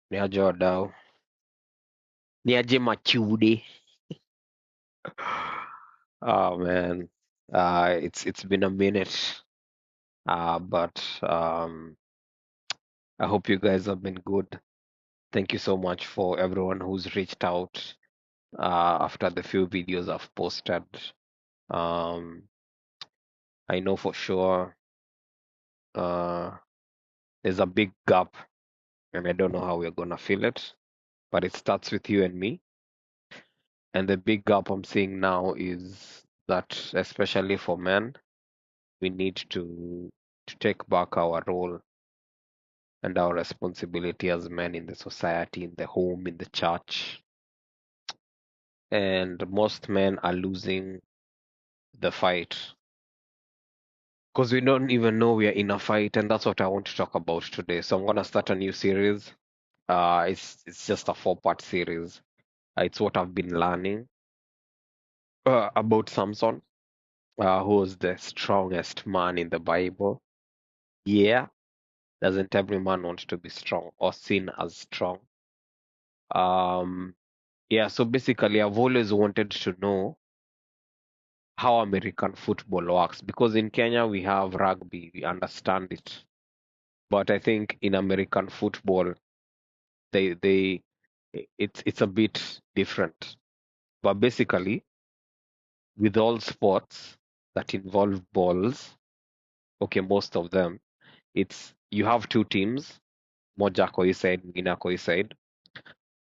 Ni aje wadau, ni aje machude. Oh man, it's been a minute, but I hope you guys have been good. Thank you so much for everyone who's reached out after the few videos I've posted. Um, I know for sure uh, there's a big gap, and I don't know how we're gonna fill it, but it starts with you and me. And the big gap I'm seeing now is that, especially for men, we need to take back our role and our responsibility as men in the society, in the home, in the church. And most men are losing the fight because we don't even know we are in a fight, and that's what I want to talk about today. So I'm gonna start a new series. It's just a 4-part series. It's what I've been learning about Samson, who was the strongest man in the Bible. Yeah, doesn't every man want to be strong or seen as strong? Um, yeah, so basically, I've always wanted to know how American football works because in Kenya we have rugby, we understand it. But I think in American football, they it's a bit different. But basically, with all sports that involve balls, okay, most of them, it's you have two teams, moja ako hii side, mwingine ako hii side,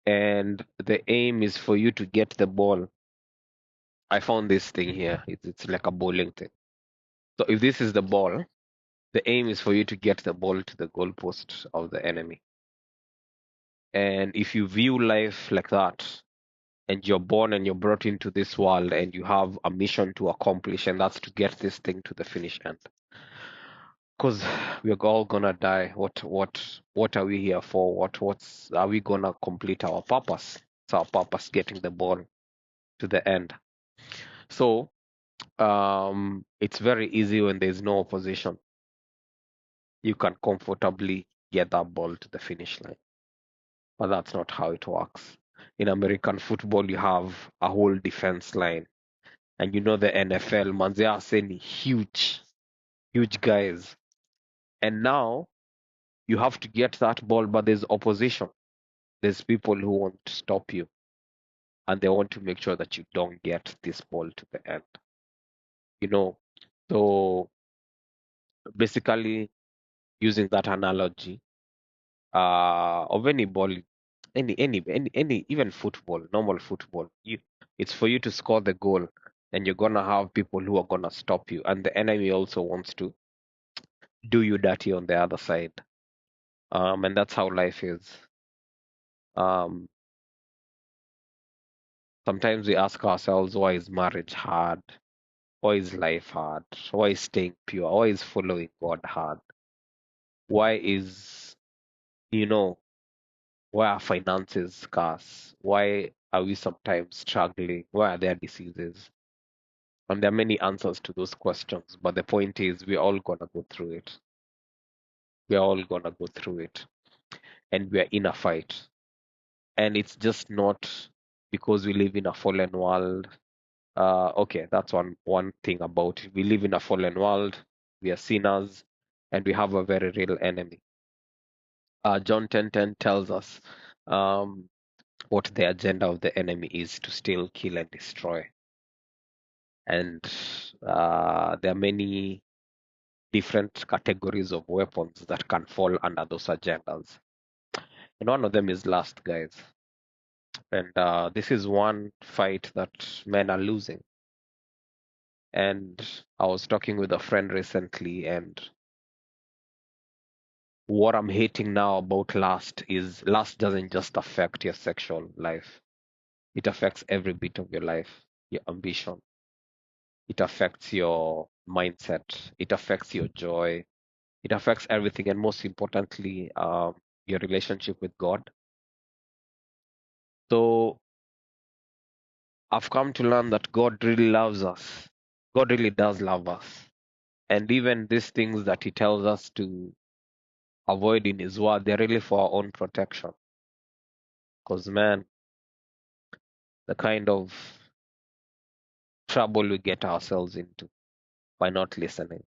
and the aim is for you to get the ball. I found this thing here. It's like a bowling thing. So if this is the ball, the aim is for you to get the ball to the goalpost of the enemy. And if you view life like that, and you're born and you're brought into this world and you have a mission to accomplish, and that's to get this thing to the finish end. Because we're all gonna die. What are we here for? What's are we gonna complete our purpose? It's our purpose getting the ball to the end. So it's very easy when there's no opposition. You can comfortably get that ball to the finish line. But that's not how it works. In American football, you have a whole defense line. And you know the NFL, man, they are saying huge, huge guys. And now you have to get that ball, but there's opposition. There's people who want to stop you. And they want to make sure that you don't get this ball to the end. You know, so basically using that analogy, of any ball, any even football, normal football. It's for you to score the goal, and you're gonna have people who are gonna stop you, and the enemy also wants to do you dirty on the other side. And that's how life is. Um, Sometimes we ask ourselves, why is marriage hard? Why is life hard? Why is staying pure? Why is following God hard? Why is, you know, why are finances scarce? Why are we sometimes struggling? Why are there diseases? And there are many answers to those questions, but the point is we're all gonna go through it. We're all gonna go through it. And we're in a fight. And it's just not because we live in a fallen world. Okay, that's one thing about it. We live in a fallen world, we are sinners, and we have a very real enemy. John 10:10 tells us um, what the agenda of the enemy is: to steal, kill, and destroy. And there are many different categories of weapons that can fall under those agendas. And one of them is lust, guys. And this is one fight that men are losing. And I was talking with a friend recently, and what I'm hating now about lust is lust doesn't just affect your sexual life, it affects every bit of your life, your ambition, it affects your mindset, it affects your joy, it affects everything, and most importantly, your relationship with God. So I've come to learn that God really loves us. God really does love us. And even these things that He tells us to avoid in His word, they're really for our own protection. Because, man, the kind of trouble we get ourselves into by not listening.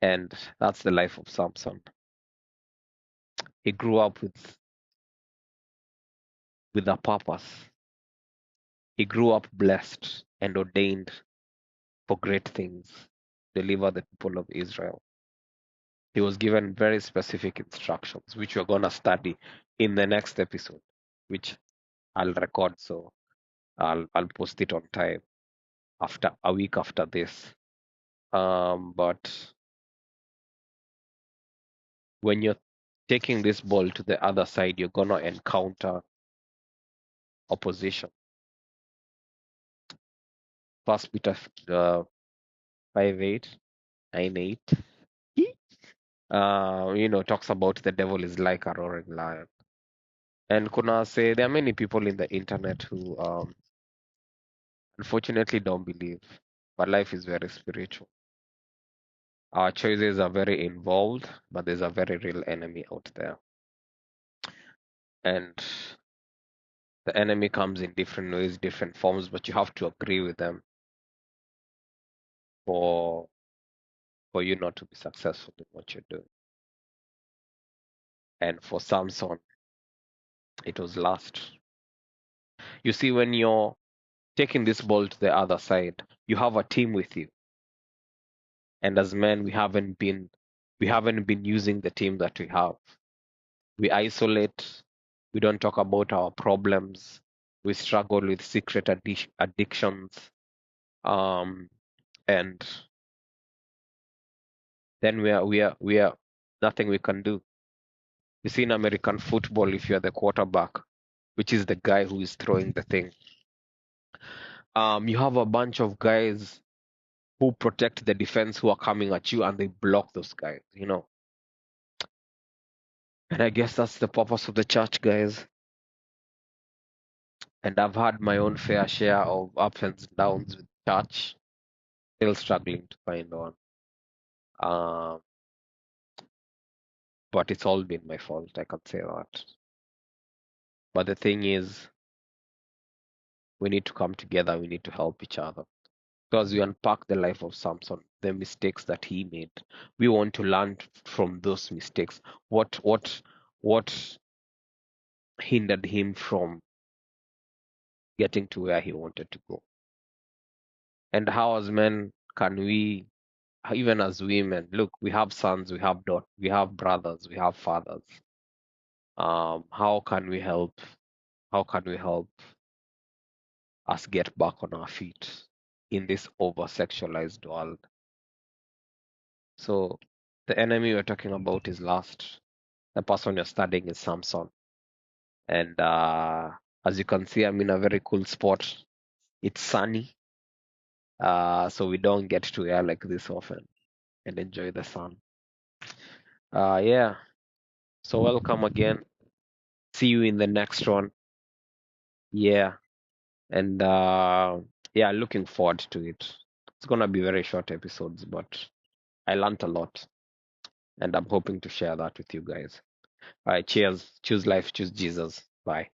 And that's the life of Samson. He grew up with a purpose. He grew up blessed and ordained for great things, deliver the people of Israel. He was given very specific instructions, which we're going to study in the next episode, which I'll record. So I'll post it on time after a week after this. But when you're taking this ball to the other side, you're going to encounter opposition. First Peter 5:8, 9:8. Talks about the devil is like a roaring lion. And kuna say there are many people in the internet who unfortunately don't believe, but life is very spiritual. Our choices are very involved, but there's a very real enemy out there. And the enemy comes in different ways, different forms, but you have to agree with them for you not to be successful in what you're doing. And for Samson, it was lust. You see, when you're taking this ball to the other side, you have a team with you. And as men, we haven't been using the team that we have. We isolate, we don't talk about our problems, we struggle with secret addictions, um, and then we are nothing we can do. You see in American football, if you're the quarterback, which is the guy who is throwing the thing, you have a bunch of guys who protect the defense who are coming at you and they block those guys. And I guess that's the purpose of the church, guys. And I've had my own fair share of ups and downs with church, still struggling to find one. Um, but it's all been my fault, I can say that. But the thing is, we need to come together, we need to help each other. Because we unpack the life of Samson, the mistakes that he made. We want to learn from those mistakes. What hindered him from getting to where he wanted to go? And how as men can we, even as women, look, we have sons, we have daughters, we have brothers, we have fathers. How can we help? How can we help us get back on our feet in this over sexualized world? So the enemy we're talking about is lust. The person you're studying is Samson. And as you can see, I'm in a very cool spot. It's sunny. So we don't get to air like this often and enjoy the sun. Yeah. So welcome again. See you in the next one. Yeah. And yeah, looking forward to it. It's gonna be very short episodes, but I learned a lot. And I'm hoping to share that with you guys. All right, cheers. Choose life, choose Jesus. Bye.